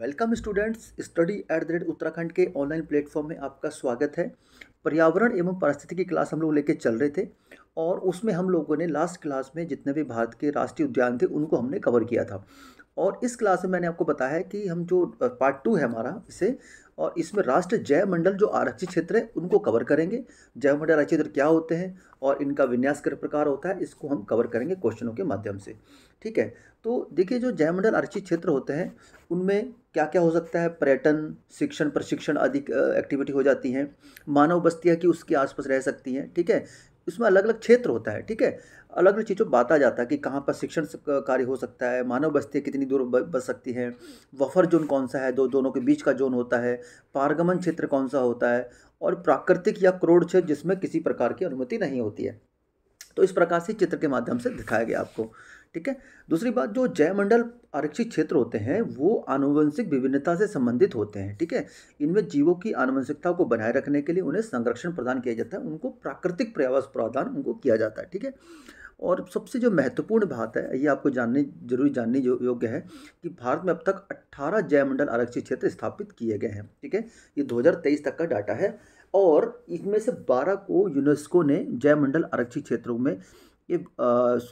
Welcome students, study at the rate Uttarakhand के online platform में आपका स्वागत है। पर्यावरण एवं पारिस्थितिकी की क्लास हम लोग लेके चल रहे थे और उसमें हम लोगों ने लास्ट क्लास में जितने भी भारत के राष्ट्रीय उद्यान थे उनको हमने कवर किया था। और इस क्लास में मैंने आपको बताया है कि हम जो पार्ट 2 है हमारा इसे, और इसमें राष्ट्रीय जैव मंडल जो आरक्षित क्षेत्र है उनको कवर करेंगे। जैव मंडल आरक्षित क्षेत्र क्या होते हैं और इनका विन्यास किस प्रकार होता है, इसको हम कवर करेंगे क्वेश्चनों के माध्यम से। ठीक है, तो देखिए जो जैव मंडल आरक्षित क्षेत्र होते हैं उनमें क्या क्या हो सकता है। पर्यटन, शिक्षण, प्रशिक्षण आदि एक्टिविटी हो जाती हैं। मानव बस्तियाँ की उसके आसपास रह सकती हैं। ठीक है, इसमें अलग अलग क्षेत्र होता है। ठीक है, अलग अलग चीज़ों बांटा जाता है कि कहाँ पर शिक्षण कार्य हो सकता है, मानव बस्तियाँ कितनी दूर बच सकती हैं, बफर जोन कौन सा है, दोनों के बीच का जोन होता है, पारगमन क्षेत्र कौन सा होता है, और प्राकृतिक या क्रोड क्षेत्र जिसमें किसी प्रकार की अनुमति नहीं होती है। तो इस प्रकार से चित्र के माध्यम से दिखाया गया आपको। ठीक है, दूसरी बात, जो जैवमंडल आरक्षित क्षेत्र होते हैं वो आनुवंशिक विभिन्नता से संबंधित होते हैं। ठीक है, इनमें जीवों की आनुवंशिकता को बनाए रखने के लिए उन्हें संरक्षण प्रदान किया जाता है, उनको प्राकृतिक पर्यावास प्रदान उनको किया जाता है। ठीक है, और सबसे जो महत्वपूर्ण बात है ये आपको जानने योग्य है कि भारत में अब तक 18 जैवमंडल आरक्षित क्षेत्र स्थापित किए गए हैं। ठीक है, ये 2023 तक का डाटा है और इसमें से 12 को यूनेस्को ने जैवमंडल आरक्षित क्षेत्रों में ये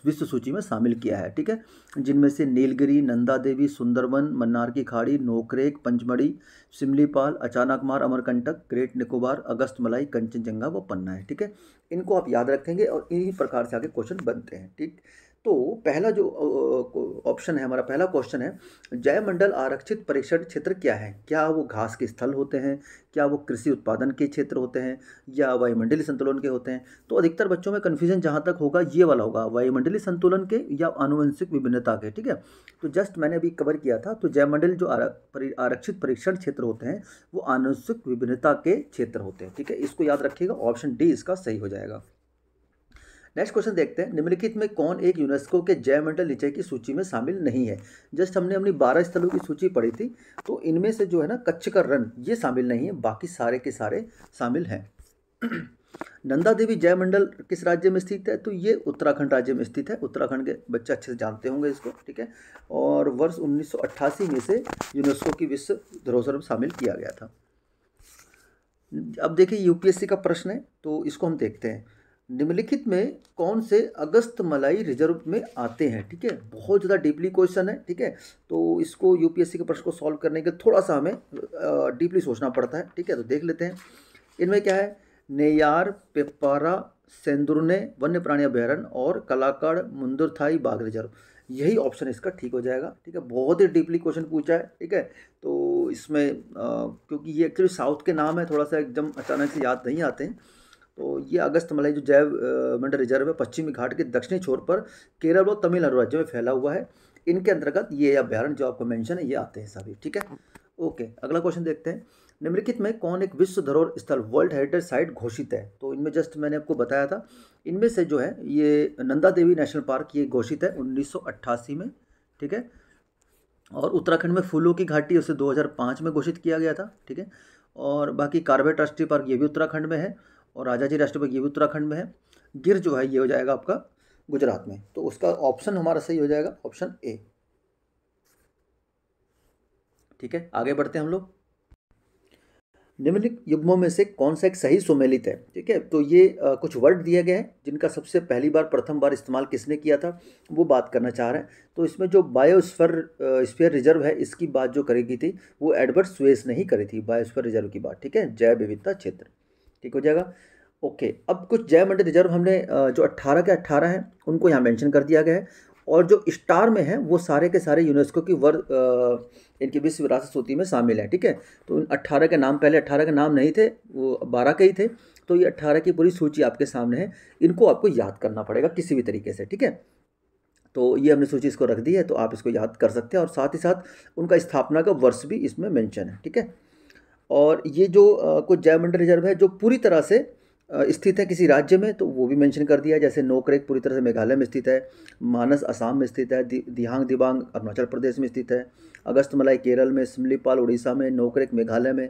विश्व सूची में शामिल किया है। ठीक है, जिनमें से नीलगिरी, नंदा देवी, सुंदरवन, मन्नार की खाड़ी, नोकरेक, पंचमढ़ी, सिमलीपाल, अचानकमार, अमरकंटक, ग्रेट निकोबार, अगस्तमलाई, कंचनजंगा व पन्ना है। ठीक है, इनको आप याद रखेंगे और इन्हीं प्रकार से आगे क्वेश्चन बनते हैं। ठीक, तो पहला जो ऑप्शन है, हमारा पहला क्वेश्चन है, जैवमंडल आरक्षित परिक्षण क्षेत्र क्या है? क्या वो घास के स्थल होते हैं, क्या वो कृषि उत्पादन के क्षेत्र होते हैं, या वायुमंडलीय संतुलन के होते हैं? तो अधिकतर बच्चों में कन्फ्यूजन जहाँ तक होगा ये वाला होगा, वायुमंडलीय संतुलन के या आनुवंशिक विभिन्नता के। ठीक है, तो जस्ट मैंने अभी कवर किया था। तो जैवमंडल जो आरक्षित परीक्षण क्षेत्र होते हैं वो आनुवंशिक विभिन्नता के क्षेत्र होते हैं। ठीक है, इसको याद रखिएगा, ऑप्शन डी इसका सही हो जाएगा। नेक्स्ट क्वेश्चन देखते हैं, निम्नलिखित में कौन एक यूनेस्को के जैवमंडल नीचे की सूची में शामिल नहीं है? जस्ट हमने अपनी 12 स्थलों की सूची पढ़ी थी, तो इनमें से जो है ना कच्छ का रण ये शामिल नहीं है, बाकी सारे के सारे शामिल हैं। नंदा देवी जैवमंडल किस राज्य में स्थित है? तो ये उत्तराखंड राज्य में स्थित है। उत्तराखंड के बच्चे अच्छे से जानते होंगे इसको। ठीक है, और वर्ष 1988 में से यूनेस्को की विश्व धरोहर में शामिल किया गया था। अब देखिए यूपीएससी का प्रश्न है तो इसको हम देखते हैं। निम्नलिखित में कौन से अगस्तमलाई रिजर्व में आते हैं? ठीक है, बहुत ज़्यादा डीपली क्वेश्चन है। ठीक है, तो इसको यूपीएससी के प्रश्न को सॉल्व करने के थोड़ा सा हमें डीपली सोचना पड़ता है। ठीक है, तो देख लेते हैं इनमें क्या है। नेयार, पेपारा, सेंदुरने वन्य प्राणी अभ्यारण्य और कलाकड़ मुंदुरथाई बाघ रिजर्व, यही ऑप्शन इसका ठीक हो जाएगा। ठीक है, बहुत ही डीपली क्वेश्चन पूछा है। ठीक है, तो इसमें क्योंकि ये एक्चुअली साउथ के नाम है, थोड़ा सा एकदम अचानक से याद नहीं आते हैं। तो ये अगस्तमलाई जो जैव मंडल रिजर्व है पश्चिमी घाट के दक्षिणी छोर पर केरल और तमिलनाडु राज्य में फैला हुआ है। इनके अंतर्गत ये अभ्यारण्य जो आपको मेंशन है ये आते हैं सभी। ठीक है, ओके, अगला क्वेश्चन देखते हैं। निम्नलिखित में कौन एक विश्व धरोहर स्थल वर्ल्ड हेरिटेज साइट घोषित है? तो इनमें जस्ट मैंने आपको बताया था, इनमें से जो है ये नंदा देवी नेशनल पार्क ये घोषित है 1988 में। ठीक है, और उत्तराखंड में फूलों की घाटी उसे 2005 में घोषित किया गया था। ठीक है, और बाकी कार्बेट राष्ट्रीय पार्क ये भी उत्तराखंड में है, और राजाजी राष्ट्रीय पार्क ये भी उत्तराखंड में है। गिर जो है ये हो जाएगा आपका गुजरात में। तो उसका ऑप्शन हमारा सही हो जाएगा ऑप्शन ए। ठीक है, आगे बढ़ते हैं हम लोग। निम्नलिखित युग्मों में से कौन सा एक सही सुमेलित है? ठीक है, तो ये कुछ वर्ड दिए गए हैं जिनका सबसे पहली बार प्रथम बार इस्तेमाल किसने किया था वो बात करना चाह रहे हैं। तो इसमें जो बायोस्फीयर रिजर्व है इसकी बात जो करी गई थी वो एडवर्ड स्वेस ने ही करी थी, बायोस्फीयर रिजर्व की बात। ठीक है, जैव विविधता क्षेत्र, ठीक हो जाएगा। ओके, अब कुछ जैवमंडल रिजर्व हमने जो 18 के 18 हैं उनको यहाँ मेंशन कर दिया गया है, और जो स्टार में हैं वो सारे के सारे यूनेस्को की इनकी विश्व विरासत सूची में शामिल है। ठीक है, तो इन 18 के नाम, पहले 18 के नाम नहीं थे, वो 12 के ही थे। तो ये 18 की पूरी सूची आपके सामने है, इनको आपको याद करना पड़ेगा किसी भी तरीके से। ठीक है, तो ये हमने सूची इसको रख दी है, तो आप इसको याद कर सकते हैं, और साथ ही साथ उनका स्थापना का वर्ष भी इसमें मेंशन है। ठीक है, और ये जो कुछ जैवमंडल रिजर्व है जो पूरी तरह से स्थित है किसी राज्य में, तो वो भी मेंशन कर दिया है। जैसे नोकरेक पूरी तरह से मेघालय में स्थित है, मानस असम में स्थित है, दिहांग दिबांग अरुणाचल प्रदेश में स्थित है, अगस्तमलाई केरल में, सिमलीपाल उड़ीसा में, नोकरेक मेघालय में,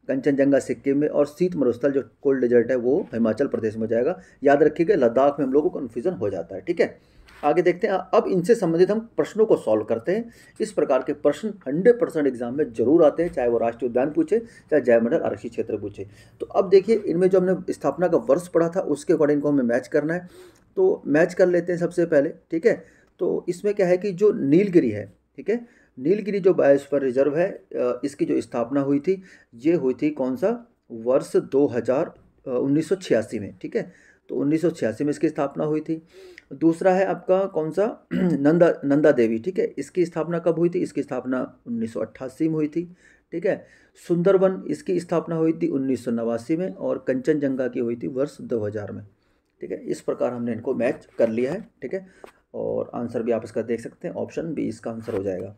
कंचनजंगा सिक्किम में, और शीत मरुस्थल जो कोल्ड डेजर्ट है वो हिमाचल प्रदेश में हो जाएगा। याद रखिएगा लद्दाख में हम लोगों को कन्फ्यूजन हो जाता है। ठीक है, आगे देखते हैं। अब इनसे संबंधित हम प्रश्नों को सॉल्व करते हैं। इस प्रकार के प्रश्न 100% एग्जाम में जरूर आते हैं, चाहे वो राष्ट्रीय उद्यान पूछे चाहे जयमंडल आरक्षित क्षेत्र पूछे। तो अब देखिए, इनमें जो हमने स्थापना का वर्ष पढ़ा था उसके अकॉर्डिंग को हमें मैच करना है। तो मैच कर लेते हैं सबसे पहले, ठीक है। तो इसमें क्या है कि जो नीलगिरी है, ठीक है, नीलगिरी जो बायोस्फीयर रिजर्व है, इसकी जो स्थापना हुई थी, ये हुई थी कौन सा, वर्ष 1986 में, ठीक है। तो 1986 में इसकी स्थापना हुई थी। दूसरा है आपका कौन सा, नंदा देवी, ठीक है। इसकी स्थापना कब हुई थी, इसकी स्थापना 1988 में हुई थी, ठीक है। सुंदरवन, इसकी स्थापना हुई थी 1989 में, और कंचनजंगा की हुई थी वर्ष 2000 में, ठीक है। इस प्रकार हमने इनको मैच कर लिया है, ठीक है। और आंसर भी आप इसका देख सकते हैं, ऑप्शन बी इसका आंसर हो जाएगा।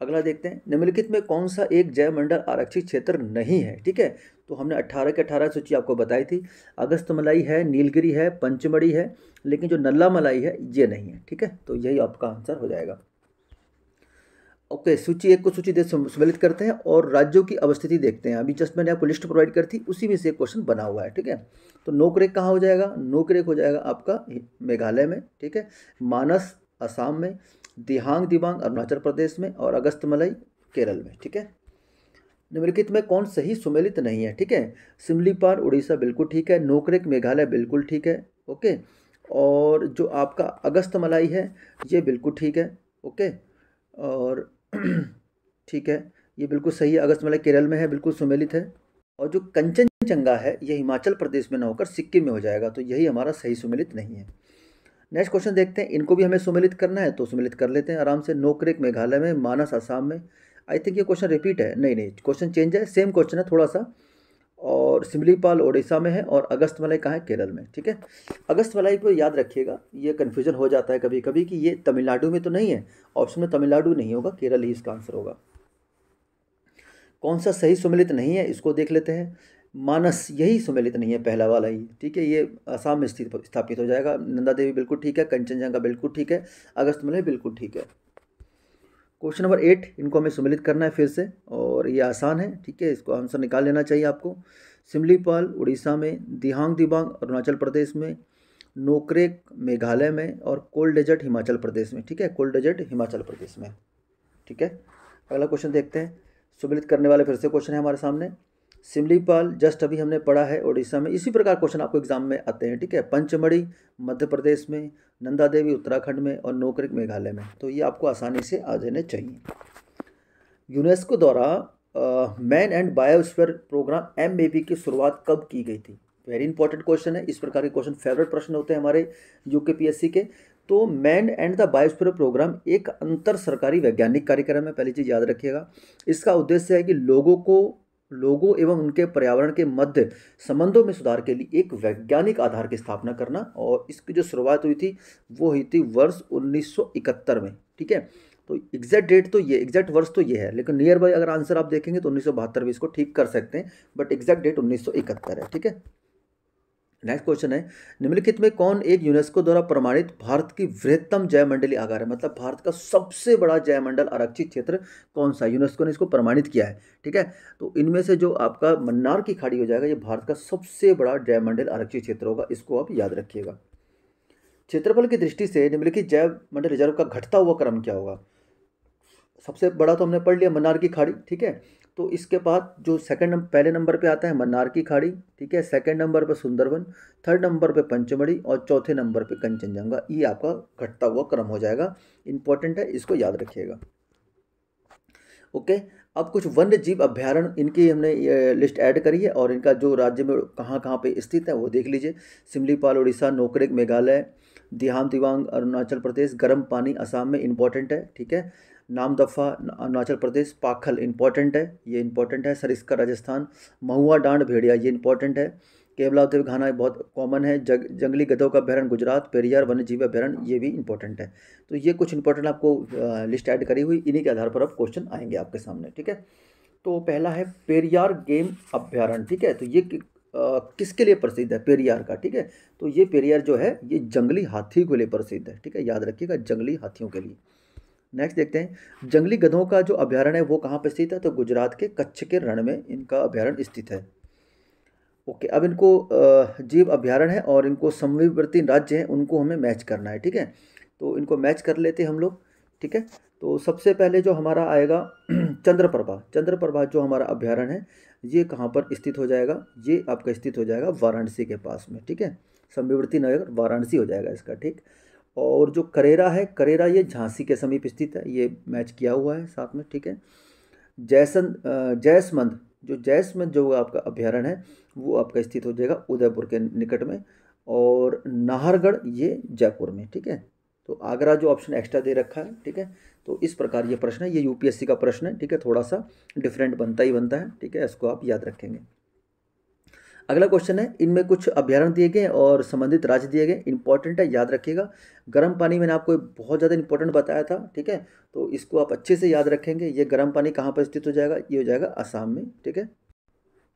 अगला देखते हैं, निम्नलिखित में कौन सा एक जयमंडल आरक्षित क्षेत्र नहीं है, ठीक है। तो हमने 18 के 18 सूची आपको बताई थी। अगस्तमलाई है, नीलगिरी है, पंचमढ़ी है, लेकिन जो नल्ला मलाई है ये नहीं है, ठीक है। तो यही आपका आंसर हो जाएगा। ओके, सूची 1 को सूची दे सम्मिलित करते हैं और राज्यों की अवस्थिति देखते हैं। अभी जस्ट मैंने आपको लिस्ट प्रोवाइड करी थी, उसी में से एक क्वेश्चन बना हुआ है, ठीक है। तो नोकरेक कहाँ हो जाएगा, नोकरेक हो जाएगा आपका मेघालय में, ठीक है। मानस असम में, दिहांग दिबांग अरुणाचल प्रदेश में, और अगस्तमलाई केरल में, ठीक है। निम्नलिखित में कौन सही सुमेलित नहीं है, ठीक है। सिमलीपाल उड़ीसा बिल्कुल ठीक है, नोकरेक मेघालय बिल्कुल ठीक है, ओके। और जो आपका अगस्तमलाई है ये बिल्कुल ठीक है, ओके। और ठीक है, ये बिल्कुल सही है, अगस्तमलाई केरल में है, बिल्कुल सुमेलित है। और जो कंचनजंगा है ये हिमाचल प्रदेश में ना होकर सिक्किम में हो जाएगा, तो यही हमारा सही सुमेलित नहीं है। नेक्स्ट क्वेश्चन देखते हैं, इनको भी हमें सुमेलित करना है तो सुमेलित कर लेते हैं आराम से। नोकरेक मेघालय में, मानस असम में। आई थिंक ये क्वेश्चन रिपीट है, नहीं नहीं, क्वेश्चन चेंज है, सेम क्वेश्चन है थोड़ा सा। और सिमलीपाल उड़ीसा में है, और अगस्तमलाई कहाँ है, केरल में, ठीक है। अगस्तमलाई को याद रखिएगा, ये कन्फ्यूजन हो जाता है कभी कभी कि ये तमिलनाडु में तो नहीं है, ऑप्शन में तमिलनाडु नहीं होगा, केरल ही इसका आंसर होगा। कौन सा सही सुमेलित नहीं है इसको देख लेते हैं। मानस, यही सुमेलित नहीं है, पहला वाला ही, ठीक है। ये असम में स्थापित हो जाएगा। नंदा देवी बिल्कुल ठीक है, कंचनजंगा बिल्कुल ठीक है, अगस्तमलाई बिल्कुल ठीक है। क्वेश्चन नंबर 8, इनको हमें सुमेलित करना है फिर से, और ये आसान है, ठीक है, इसको आंसर निकाल लेना चाहिए आपको। सिमलीपाल उड़ीसा में, दिहांग दिबांग अरुणाचल प्रदेश में, नोकरेक मेघालय में, और कोल्ड डेजर्ट हिमाचल प्रदेश में, ठीक है। कोल्ड डेजर्ट हिमाचल प्रदेश में, ठीक है। अगला क्वेश्चन देखते हैं, सुमेलित करने वाले फिर से क्वेश्चन है हमारे सामने। सिमलीपाल जस्ट अभी हमने पढ़ा है उड़ीसा में, इसी प्रकार क्वेश्चन आपको एग्जाम में आते हैं, ठीक है। पंचमढ़ी मध्य प्रदेश में, नंदा देवी उत्तराखंड में, और नोकरेक मेघालय में, तो ये आपको आसानी से आ जाने चाहिए। यूनेस्को द्वारा man and biosphere programme MAP की शुरुआत कब की गई थी। वेरी इंपॉर्टेंट क्वेश्चन है, इस प्रकार के क्वेश्चन फेवरेट प्रश्न होते हैं हमारे UKPSC के। तो man and the biosphere programme एक अंतर सरकारी वैज्ञानिक कार्यक्रम है, पहली चीज़ याद रखिएगा। इसका उद्देश्य है कि लोगों एवं उनके पर्यावरण के मध्य संबंधों में सुधार के लिए एक वैज्ञानिक आधार की स्थापना करना, और इसकी जो शुरुआत हुई थी वो हुई थी वर्ष 1971 में, ठीक है। तो एग्जैक्ट डेट तो ये, एग्जैक्ट वर्ष तो ये है, लेकिन नियर बाय अगर आंसर आप देखेंगे तो 1972 भी इसको ठीक कर सकते हैं, बट एग्जैक्ट डेट 1971 है, ठीक है। नेक्स्ट क्वेश्चन है, निम्नलिखित में कौन एक यूनेस्को द्वारा प्रमाणित भारत की वृहत्तम जैवमंडलीय आगार है, मतलब भारत का सबसे बड़ा जैवमंडल आरक्षित क्षेत्र कौन सा है, यूनेस्को ने इसको प्रमाणित किया है, ठीक है। तो इनमें से जो आपका मन्नार की खाड़ी हो जाएगा, ये भारत का सबसे बड़ा जैवमंडल आरक्षित क्षेत्र होगा, इसको आप याद रखिएगा। क्षेत्रफल की दृष्टि से निम्नलिखित जैवमंडल रिजर्व का घटता हुआ क्रम क्या होगा। सबसे बड़ा तो हमने पढ़ लिया मन्नार की खाड़ी, ठीक है। तो इसके बाद जो पहले नंबर पे आता है मन्नार की खाड़ी, ठीक है। सेकंड नंबर पे सुंदरवन, थर्ड नंबर पे पंचमढ़ी, और चौथे नंबर पे कंचनजंगा। ये आपका घटता हुआ क्रम हो जाएगा, इंपॉर्टेंट है, इसको याद रखिएगा। ओके, अब कुछ वन्य जीव अभ्यारण्य इनकी हमने लिस्ट ऐड करी है, और इनका जो राज्य में कहाँ कहाँ पे स्थित है वो देख लीजिए। सिमलीपाल उड़ीसा, नोकरेक मेघालय, दिहांग दिबांग अरुणाचल प्रदेश, गर्म पानी असम में, इंपॉर्टेंट है, ठीक है। नामदफा अरुणाचल प्रदेश, पाखल इंपॉर्टेंट है, ये इंपॉर्टेंट है। सरिस्का राजस्थान, महुआ डांड भेड़िया ये इंपॉर्टेंट है। केवलादेव घाना बहुत कॉमन है। जंगली गधों का अभ्यारण्य गुजरात, पेरियार वन्य जीव अभ्यारण्य ये भी इंपॉर्टेंट है। तो ये कुछ इंपॉर्टेंट आपको लिस्ट ऐड करी हुई, इन्हीं के आधार पर अब क्वेश्चन आएंगे आपके सामने, ठीक है। तो पहला है पेरियार गेम अभ्यारण्य, ठीक है। तो ये किसके लिए प्रसिद्ध है, पेरियार का, ठीक है। तो ये पेरियार जो है ये जंगली हाथी के लिए प्रसिद्ध है, ठीक है, याद रखिएगा, जंगली हाथियों के लिए। नेक्स्ट देखते हैं, जंगली गधों का जो अभ्यारण्य है वो कहाँ पर स्थित है, तो गुजरात के कच्छ के रण में इनका अभ्यारण्य स्थित है। ओके, अब इनको जीव अभ्यारण्य है और इनको समवर्ती राज्य हैं, उनको हमें मैच करना है, ठीक है। तो इनको मैच कर लेते हैं हम लोग, ठीक है। तो सबसे पहले जो हमारा आएगा चंद्रप्रभा जो हमारा अभ्यारण्य है ये कहाँ पर स्थित हो जाएगा, ये आपका स्थित हो जाएगा वाराणसी के पास में, ठीक है। समवर्ती नगर वाराणसी हो जाएगा इसका, ठीक। और जो करेरा है, करेरा ये झांसी के समीप स्थित है, ये मैच किया हुआ है साथ में, ठीक है। जैसमंद जो आपका अभ्यारण्य है वो आपका स्थित हो जाएगा उदयपुर के निकट में, और नाहरगढ़ ये जयपुर में, ठीक है। तो आगरा जो ऑप्शन एक्स्ट्रा दे रखा है, ठीक है। तो इस प्रकार ये प्रश्न है, ये यूपीएससी का प्रश्न है, ठीक है। थोड़ा सा डिफरेंट बनता ही बनता है, ठीक है, इसको आप याद रखेंगे। अगला क्वेश्चन है, इनमें कुछ अभ्यारण्य दिए गए और संबंधित राज्य दिए गए, इंपॉर्टेंट है, याद रखिएगा। गर्म पानी मैंने आपको बहुत ज़्यादा इंपॉर्टेंट बताया था, ठीक है। तो इसको आप अच्छे से याद रखेंगे। ये गर्म पानी कहाँ पर स्थित हो जाएगा, ये हो जाएगा असम में, ठीक है।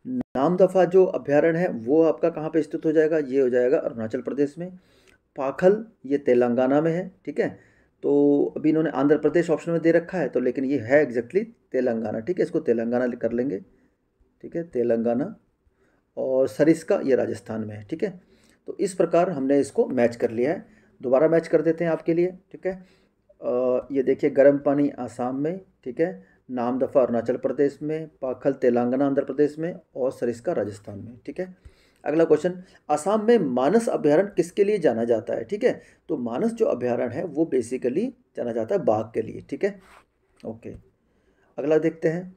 नामदफा जो अभ्यारण्य है वो आपका कहाँ पर स्थित हो जाएगा, ये हो जाएगा अरुणाचल प्रदेश में। पाखल ये तेलंगाना में है, ठीक है। तो अभी इन्होंने आंध्र प्रदेश ऑप्शन में दे रखा है, तो लेकिन ये है एग्जैक्टली तेलंगाना, ठीक है। इसको तेलंगाना कर लेंगे, ठीक है, तेलंगाना। और सरिस्का ये राजस्थान में है, ठीक है। तो इस प्रकार हमने इसको मैच कर लिया है। दोबारा मैच कर देते हैं आपके लिए, ठीक है। ये देखिए, गर्म पानी आसाम में, ठीक है, नामदफा अरुणाचल प्रदेश में, पाखल तेलंगाना आंध्र प्रदेश में, और सरिस्का राजस्थान में, ठीक है। अगला क्वेश्चन, असम में मानस अभ्यारण्य किसके लिए जाना जाता है, ठीक है। तो मानस जो अभ्यारण्य है वो बेसिकली जाना जाता है बाघ के लिए, ठीक है। ओके, अगला देखते हैं।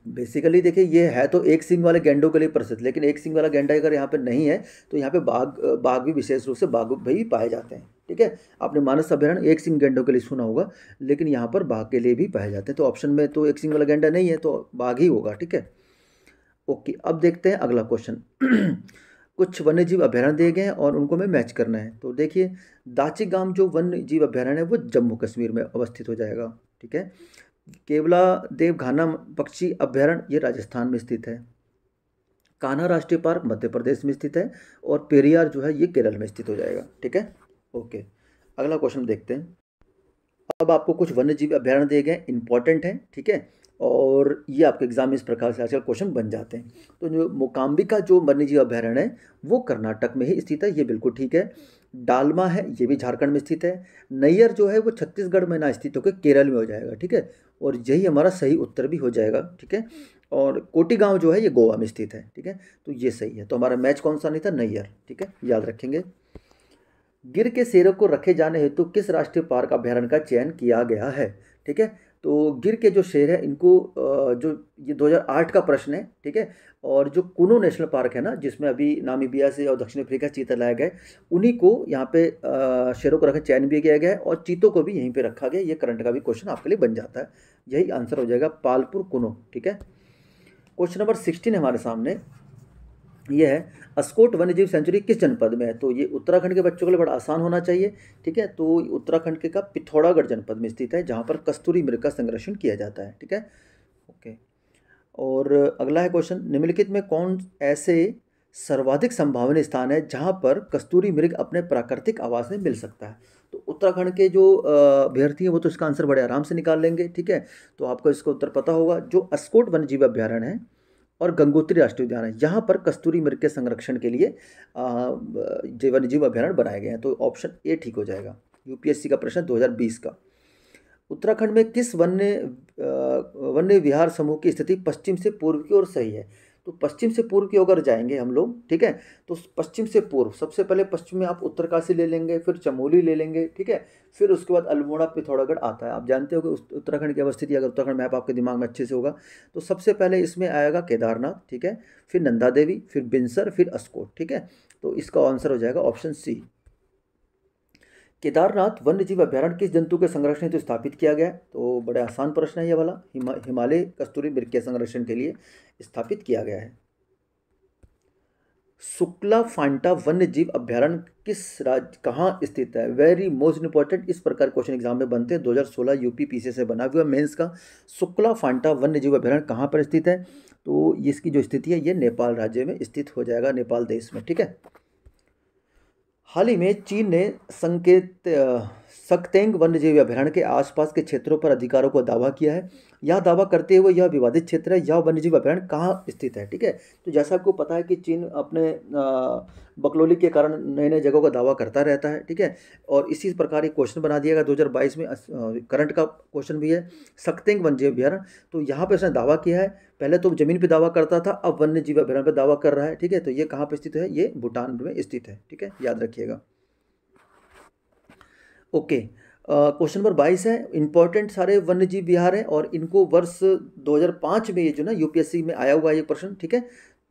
बेसिकली देखिए, ये है तो एक सींग वाले गेंडों के लिए प्रसिद्ध, लेकिन एक सींग वाला गेंडा अगर यहाँ पे नहीं है तो यहाँ पे बाघ भी विशेष रूप से बाघ भी पाए जाते हैं, ठीक है। आपने मानस अभ्यारण्य एक सींग गेंडों के लिए सुना होगा, लेकिन यहाँ पर बाघ के लिए भी पाए जाते हैं। तो ऑप्शन में तो एक सींग वाला गेंडा नहीं है, तो बाघ ही होगा, ठीक है। ओके, अब देखते हैं अगला क्वेश्चन। कुछ वन्य जीव अभ्यारण्य दिए गए हैं और उनको हमें मैच करना है। तो देखिए, दाची गाम जो वन्य जीव अभ्यारण्य है वो जम्मू कश्मीर में अवस्थित हो जाएगा, ठीक है। केवला देव घाना पक्षी अभ्यारण्य ये राजस्थान में स्थित है। कान्हा राष्ट्रीय पार्क मध्य प्रदेश में स्थित है, और पेरियार जो है ये केरल में स्थित हो जाएगा, ठीक है। ओके, अगला क्वेश्चन देखते हैं। अब आपको कुछ वन्य जीव अभ्यारण्य दिए गए, इंपॉर्टेंट हैं, ठीक है। और ये आपके एग्जाम में इस प्रकार से आजकल क्वेश्चन बन जाते हैं। तो जो मोकाम्बिका जो वन्य जीव अभ्यारण्य है वो कर्नाटक में ही स्थित है, ये बिल्कुल ठीक है। डालमा है ये भी झारखंड में स्थित है। नैयर जो है वो छत्तीसगढ़ में ना स्थित होकर केरल में हो जाएगा, ठीक है। और यही हमारा सही उत्तर भी हो जाएगा, ठीक है। और कोटीगांव जो है ये गोवा में स्थित है, ठीक है। तो ये सही है। तो हमारा मैच कौन सा नहीं था, नैयर, ठीक है, याद रखेंगे। गिर के शेरों को रखे जाने हेतु किस राष्ट्रीय पार्क अभ्यारण्य का चयन किया गया है, ठीक है। तो गिर के जो शेर है इनको जो ये 2008 का प्रश्न है, ठीक है। और जो कुनो नेशनल पार्क है ना, जिसमें अभी नामीबिया से और दक्षिण अफ्रीका चीता लाया गया है, उन्हीं को यहाँ पे शेरों को रखा चयन भी किया गया है, और चीतों को भी यहीं पे रखा गया है। ये करंट का भी क्वेश्चन आपके लिए बन जाता है। यही आंसर हो जाएगा, पालपुर कुनो, ठीक है। क्वेश्चन नंबर 16 हमारे सामने ये है, अस्कोट वन्यजीव सेंचुरी किस जनपद में है। तो ये उत्तराखंड के बच्चों के लिए बड़ा आसान होना चाहिए, ठीक है। तो उत्तराखंड के का पिथौरागढ़ जनपद में स्थित है, जहाँ पर कस्तूरी मृग का संरक्षण किया जाता है, ठीक है। ओके, और अगला है क्वेश्चन, निम्नलिखित में कौन ऐसे सर्वाधिक संभावनीय स्थान है जहाँ पर कस्तूरी मृग अपने प्राकृतिक आवास में मिल सकता है। तो उत्तराखंड के जो अभ्यर्थी हैं वो तो इसका आंसर बड़े आराम से निकाल लेंगे, ठीक है। तो आपको इसका उत्तर पता होगा। जो अस्कोट वन्यजीव अभ्यारण्य है और गंगोत्री राष्ट्रीय उद्यान है, यहाँ पर कस्तूरी मृग के संरक्षण के लिए वन्यजीव अभ्यारण्य बनाए गए हैं। तो ऑप्शन ए ठीक हो जाएगा। यूपीएससी का प्रश्न 2020 का। उत्तराखंड में किस वन्य विहार समूह की स्थिति पश्चिम से पूर्व की ओर सही है। तो पश्चिम से पूर्व की ओर जाएंगे हम लोग, ठीक है। तो पश्चिम से पूर्व, सबसे पहले पश्चिम में आप उत्तरकाशी ले लेंगे, फिर चमोली ले लेंगे, ठीक है। फिर उसके बाद अल्मोड़ा पिथौरागढ़ आता है। आप जानते हो कि उत्तराखंड की अवस्थिति, अगर उत्तराखंड मैप आपके दिमाग में अच्छे से होगा तो सबसे पहले इसमें आएगा केदारनाथ, ठीक है, फिर नंदा देवी, फिर बिनसर, फिर अस्कोट, ठीक है। तो इसका आंसर हो जाएगा ऑप्शन सी। केदारनाथ वन्यजीव अभ्यारण्य किस जंतु के संरक्षण हेतु स्थापित किया गया है। तो बड़े आसान प्रश्न है ये वाला। हिमालय कस्तूरी मृग के संरक्षण के लिए स्थापित किया गया है। शुक्ला फांटा वन्य जीव अभ्यारण्य किस राज्य कहाँ स्थित है, वेरी मोस्ट इंपॉर्टेंट। इस प्रकार क्वेश्चन एग्जाम में बनते हैं। 2016 यूपी पीसी से बना हुआ मेंस का। शुक्ला फांटा वन्य जीव अभ्यारण्य कहाँ पर स्थित है। तो इसकी जो स्थिति है ये नेपाल राज्य में स्थित हो जाएगा, नेपाल देश में, ठीक है। हाल ही में चीन ने सकतेंग वन्यजीव अभयारण्य के आसपास के क्षेत्रों पर अधिकारों को दावा किया है। यह दावा करते हुए यह विवादित क्षेत्र है, यह वन्यजीव अभयारण्य कहाँ स्थित है, ठीक है। तो जैसा आपको पता है कि चीन अपने बकलोली के कारण नए नए जगहों का दावा करता रहता है, ठीक है। और इसी प्रकार एक क्वेश्चन बना दिया गया 2022 में, करंट का क्वेश्चन भी है। सकतेंग वन्यजीव अभयारण्य, तो यहाँ पे उसने दावा किया है। पहले तो ज़मीन पे दावा करता था, अब वन्यजीव अभयारण्य पे दावा कर रहा है, ठीक है। तो ये कहाँ पे स्थित है, ये भूटान में स्थित है, ठीक है, याद रखिएगा। ओके, क्वेश्चन नंबर 22 है, इंपॉर्टेंट सारे वन्यजीव विहार हैं और इनको वर्ष 2005 में ये जो ना यूपीएससी में आया हुआ है ये प्रश्न, ठीक है।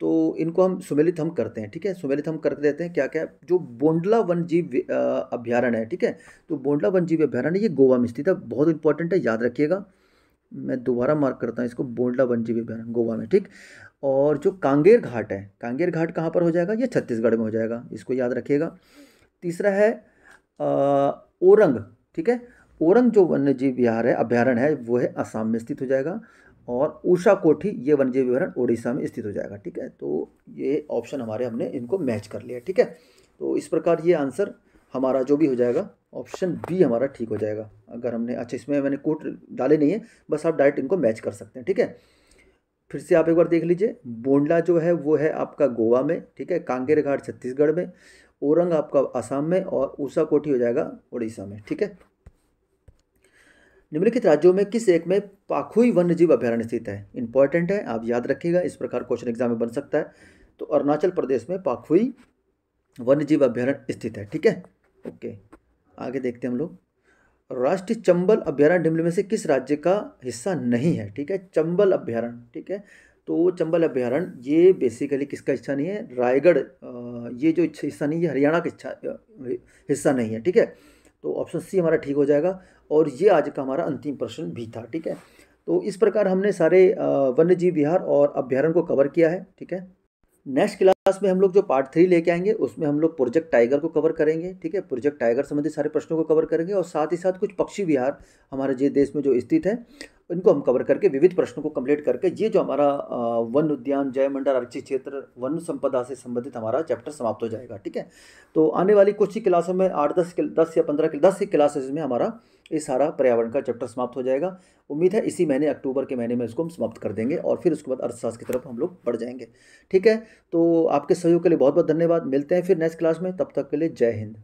तो इनको हम सुमेलित हम करते हैं, ठीक है, सुमेलित हम कर देते हैं। क्या क्या, जो बोंडला वन्यजीव अभ्यारण्य है, ठीक है। तो बोंडला वन्यजीव अभ्यारण्य ये गोवा में स्थित है, बहुत इंपॉर्टेंट है, याद रखिएगा। मैं दोबारा मार्क करता हूँ इसको, बोंडला वन्यजीव अभ्यारण्य गोवा में, ठीक। और जो कांगेर घाट है, कांगेर घाट कहाँ पर हो जाएगा, ये छत्तीसगढ़ में हो जाएगा, इसको याद रखिएगा। तीसरा है ओरंग, ठीक है। ओरंग जो वन्यजीव विहार है, अभ्यारण्य है, वो है असम में स्थित हो जाएगा। और उषा कोठी ये वन्यजीव अभ्यारण्य उड़ीसा में स्थित हो जाएगा, ठीक है। तो ये ऑप्शन हमारे, हमने इनको मैच कर लिया, ठीक है। तो इस प्रकार ये आंसर हमारा जो भी हो जाएगा, ऑप्शन बी हमारा ठीक हो जाएगा। अगर हमने, अच्छा इसमें मैंने कोट डाले नहीं है, बस आप डायरेक्ट इनको मैच कर सकते हैं, ठीक है। फिर से आप एक बार देख लीजिए, बोंडला जो है वो है आपका गोवा में, ठीक है। कांगेर घाट छत्तीसगढ़ में, ओरंग आपका असम में, और ऊषा कोठी हो जाएगा उड़ीसा में, ठीक है। निम्नलिखित राज्यों में किस एक में पाखुई वन्यजीव अभयारण्य स्थित है, इंपॉर्टेंट है, आप याद रखिएगा, इस प्रकार क्वेश्चन एग्जाम में बन सकता है। तो अरुणाचल प्रदेश में पाखुई वन्यजीव अभयारण्य स्थित है, ठीक है। ओके, आगे देखते हैं हम लोग। राष्ट्रीय चंबल अभयारण्य निम्न में से किस राज्य का हिस्सा नहीं है, ठीक है। चंबल अभयारण्य, ठीक है। तो चंबल अभयारण्य ये बेसिकली किसका हिस्सा नहीं है, रायगढ़, ये जो हिस्सा नहीं है, हरियाणा का हिस्सा नहीं है, ठीक है। तो ऑप्शन सी हमारा ठीक हो जाएगा। और ये आज का हमारा अंतिम प्रश्न भी था, ठीक है। तो इस प्रकार हमने सारे वन्यजीव विहार और अभयारण्य को कवर किया है, ठीक है। नेक्स्ट क्लास में हम लोग जो पार्ट 3 लेके आएंगे उसमें हम लोग प्रोजेक्ट टाइगर को कवर करेंगे, ठीक है। प्रोजेक्ट टाइगर संबंधित सारे प्रश्नों को कवर करेंगे, और साथ ही साथ कुछ पक्षी विहार हमारे जे देश में जो स्थित है इनको हम कवर करके विविध प्रश्नों को कंप्लीट करके ये जो हमारा वन उद्यान, जयमंडल आरक्षित क्षेत्र, वन संपदा से संबंधित हमारा चैप्टर समाप्त हो जाएगा, ठीक है। तो आने वाली कुछ ही क्लासों में 8-10 या 10 ही क्लासेस में हमारा ये सारा पर्यावरण का चैप्टर समाप्त हो जाएगा। उम्मीद है इसी महीने, अक्टूबर के महीने में इसको हम समाप्त कर देंगे, और फिर उसके बाद अर्थशास्त्र की तरफ हम लोग बढ़ जाएंगे, ठीक है। तो आपके सहयोग के लिए बहुत बहुत धन्यवाद, मिलते हैं फिर नेक्स्ट क्लास में, तब तक के लिए जय हिंद।